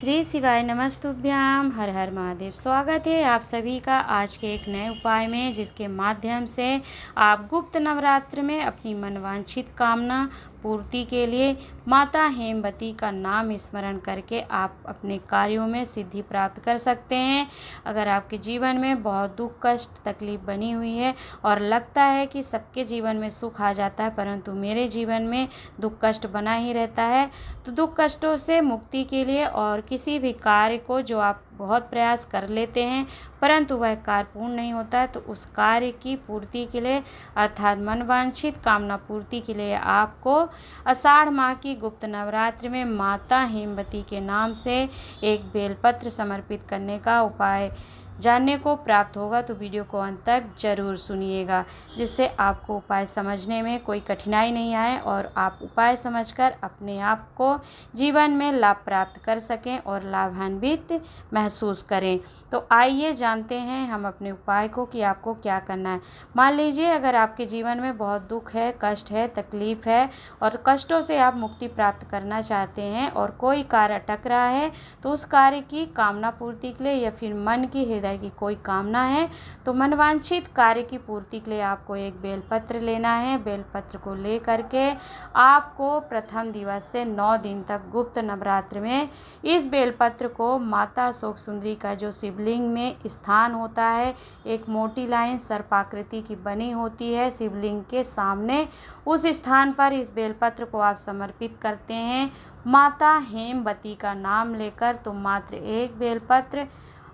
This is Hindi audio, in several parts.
श्री शिवाय नमस्तुभ्याम। हर हर महादेव। स्वागत है आप सभी का आज के एक नए उपाय में, जिसके माध्यम से आप गुप्त नवरात्र में अपनी मनवांछित कामना पूर्ति के लिए माता हेमवती का नाम स्मरण करके आप अपने कार्यों में सिद्धि प्राप्त कर सकते हैं। अगर आपके जीवन में बहुत दुख कष्ट तकलीफ बनी हुई है और लगता है कि सबके जीवन में सुख आ जाता है, परंतु मेरे जीवन में दुख कष्ट बना ही रहता है, तो दुख कष्टों से मुक्ति के लिए और किसी भी कार्य को जो आप बहुत प्रयास कर लेते हैं परंतु वह कार्य पूर्ण नहीं होता है, तो उस कार्य की पूर्ति के लिए अर्थात मनवांछित कामना पूर्ति के लिए आपको आषाढ़ माह की गुप्त नवरात्रि में माता हेमवती के नाम से एक बेलपत्र समर्पित करने का उपाय जानने को प्राप्त होगा। तो वीडियो को अंत तक जरूर सुनिएगा, जिससे आपको उपाय समझने में कोई कठिनाई नहीं आए और आप उपाय समझकर अपने आप को जीवन में लाभ प्राप्त कर सकें और लाभान्वित महसूस करें। तो आइए जानते हैं हम अपने उपाय को कि आपको क्या करना है। मान लीजिए अगर आपके जीवन में बहुत दुख है, कष्ट है, तकलीफ है और कष्टों से आप मुक्ति प्राप्त करना चाहते हैं और कोई कार्य अटक रहा है, तो उस कार्य की कामना पूर्ति के लिए या फिर मन की हृदय की कोई कामना है, तो मनवांछित कार्य की पूर्ति के लिए आपको एक बेलपत्र लेना है। बेलपत्र को ले करके आपको प्रथम दिवस से 9 दिन तक गुप्त नवरात्र में इस बेलपत्र को माता अशोक सुंदरी का जो शिवलिंग में स्थान होता है, एक मोटी लाइन सर्पाकृति की बनी होती है शिवलिंग के सामने, उस स्थान पर इस बेलपत्र को आप समर्पित करते हैं माता हेमवती का नाम लेकर। तो मात्र एक बेलपत्र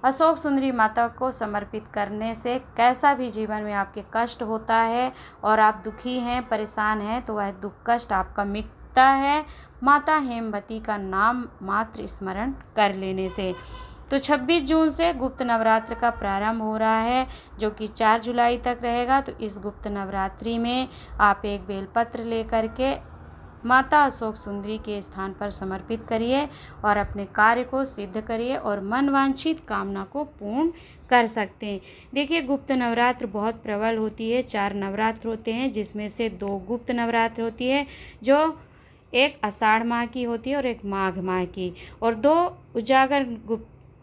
अशोक सुंदरी माता को समर्पित करने से कैसा भी जीवन में आपके कष्ट होता है और आप दुखी हैं, परेशान हैं, तो वह दुख कष्ट आपका मिटता है माता हेमवती का नाम मात्र स्मरण कर लेने से। तो 26 जून से गुप्त नवरात्र का प्रारंभ हो रहा है, जो कि 4 जुलाई तक रहेगा। तो इस गुप्त नवरात्रि में आप एक बेलपत्र लेकर के माता अशोक सुंदरी के स्थान पर समर्पित करिए और अपने कार्य को सिद्ध करिए और मनवांछित कामना को पूर्ण कर सकते हैं। देखिए, गुप्त नवरात्र बहुत प्रबल होती है। 4 नवरात्र होते हैं, जिसमें से 2 गुप्त नवरात्र होती है, जो एक आषाढ़ माह की होती है और एक माघ माह की, और 2 उजागर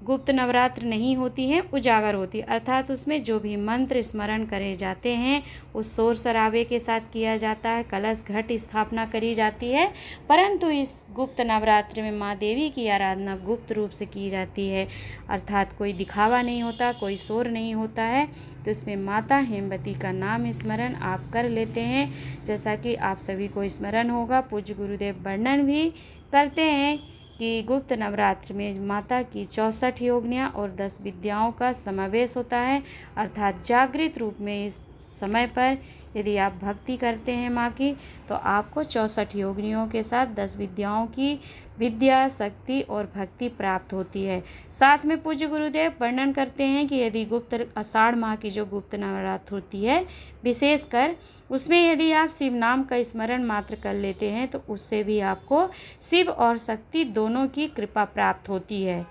गुप्त नवरात्र नहीं होती हैं, उजागर होती है। अर्थात उसमें जो भी मंत्र स्मरण करे जाते हैं उस शोर शराबे के साथ किया जाता है, कलश घट स्थापना करी जाती है, परंतु इस गुप्त नवरात्र में माँ देवी की आराधना गुप्त रूप से की जाती है। अर्थात कोई दिखावा नहीं होता, कोई शोर नहीं होता है। तो इसमें माता हेमवती का नाम स्मरण आप कर लेते हैं, जैसा कि आप सभी को स्मरण होगा। पूज्य गुरुदेव वर्णन भी करते हैं कि गुप्त नवरात्र में माता की 64 योगिनियाँ और 10 विद्याओं का समावेश होता है। अर्थात जागृत रूप में इस समय पर यदि आप भक्ति करते हैं माँ की, तो आपको 64 योगिनियों के साथ 10 विद्याओं की विद्या, शक्ति और भक्ति प्राप्त होती है। साथ में पूज्य गुरुदेव वर्णन करते हैं कि यदि गुप्त आषाढ़ माह की जो गुप्त नवरात्र होती है, विशेषकर उसमें यदि आप शिव नाम का स्मरण मात्र कर लेते हैं, तो उससे भी आपको शिव और शक्ति दोनों की कृपा प्राप्त होती है।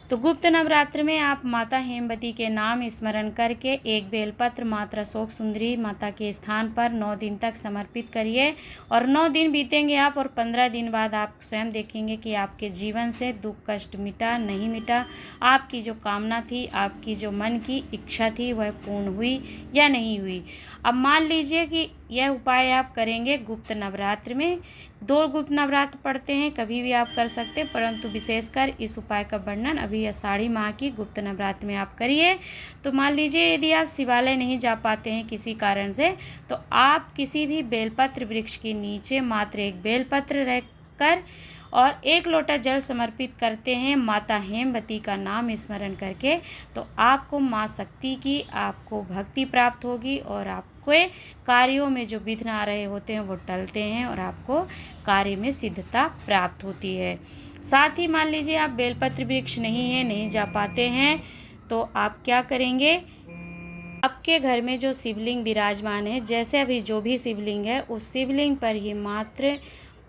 तो गुप्त नवरात्र में आप माता हेमवती के नाम स्मरण करके एक बेलपत्र माता अशोक सुंदरी माता के स्थान पर 9 दिन तक समर्पित करिए और 9 दिन बीतेंगे आप और 15 दिन बाद आप स्वयं देखेंगे कि आपके जीवन से दुख कष्ट मिटा नहीं मिटा, आपकी जो कामना थी, आपकी जो मन की इच्छा थी, वह पूर्ण हुई या नहीं हुई। अब मान लीजिए कि यह उपाय आप करेंगे गुप्त नवरात्र में। 2 गुप्त नवरात्र पढ़ते हैं, कभी भी आप कर सकते हैं, परंतु विशेषकर इस उपाय का वर्णन अभी आषाढ़ी माह की गुप्त नवरात्र में आप करिए। तो मान लीजिए यदि आप शिवालय नहीं जा पाते हैं किसी कारण से, तो आप किसी भी बेलपत्र वृक्ष के नीचे मात्र एक बेलपत्र रखकर और 1 लोटा जल समर्पित करते हैं माता हेमवती का नाम स्मरण करके, तो आपको माँ शक्ति की आपको भक्ति प्राप्त होगी और आपके कार्यों में जो विघ्न आ रहे होते हैं वो टलते हैं और आपको कार्य में सिद्धता प्राप्त होती है। साथ ही मान लीजिए आप बेलपत्र वृक्ष नहीं है, नहीं जा पाते हैं, तो आप क्या करेंगे, आपके घर में जो शिवलिंग विराजमान है, जैसे अभी जो भी शिवलिंग है, उस शिवलिंग पर ही मात्र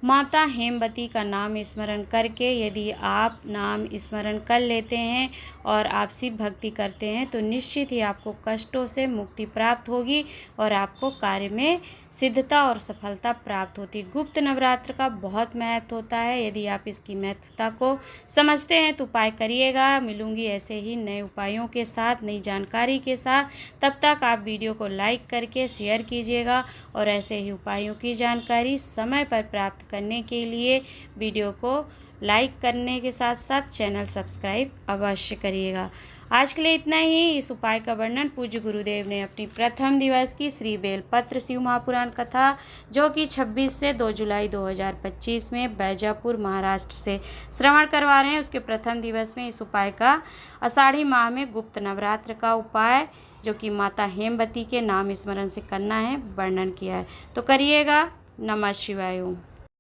माता हेमवती का नाम स्मरण करके यदि आप नाम स्मरण कर लेते हैं और आप शिव भक्ति करते हैं तो निश्चित ही आपको कष्टों से मुक्ति प्राप्त होगी और आपको कार्य में सिद्धता और सफलता प्राप्त होती। गुप्त नवरात्र का बहुत महत्व होता है। यदि आप इसकी महत्वता को समझते हैं तो उपाय करिएगा। मिलूंगी ऐसे ही नए उपायों के साथ, नई जानकारी के साथ। तब तक आप वीडियो को लाइक करके शेयर कीजिएगा और ऐसे ही उपायों की जानकारी समय पर प्राप्त करने के लिए वीडियो को लाइक करने के साथ साथ चैनल सब्सक्राइब अवश्य करिएगा। आज के लिए इतना ही। इस उपाय का वर्णन पूज्य गुरुदेव ने अपनी प्रथम दिवस की श्री बेलपत्र शिव महापुराण कथा, जो कि 26 से 2 जुलाई 2025 में बैजापुर महाराष्ट्र से श्रवण करवा रहे हैं, उसके प्रथम दिवस में इस उपाय का आषाढ़ी माह में गुप्त नवरात्र का उपाय, जो कि माता हेमवती के नाम स्मरण से करना है, वर्णन किया है। तो करिएगा। नमः शिवाय। ओम।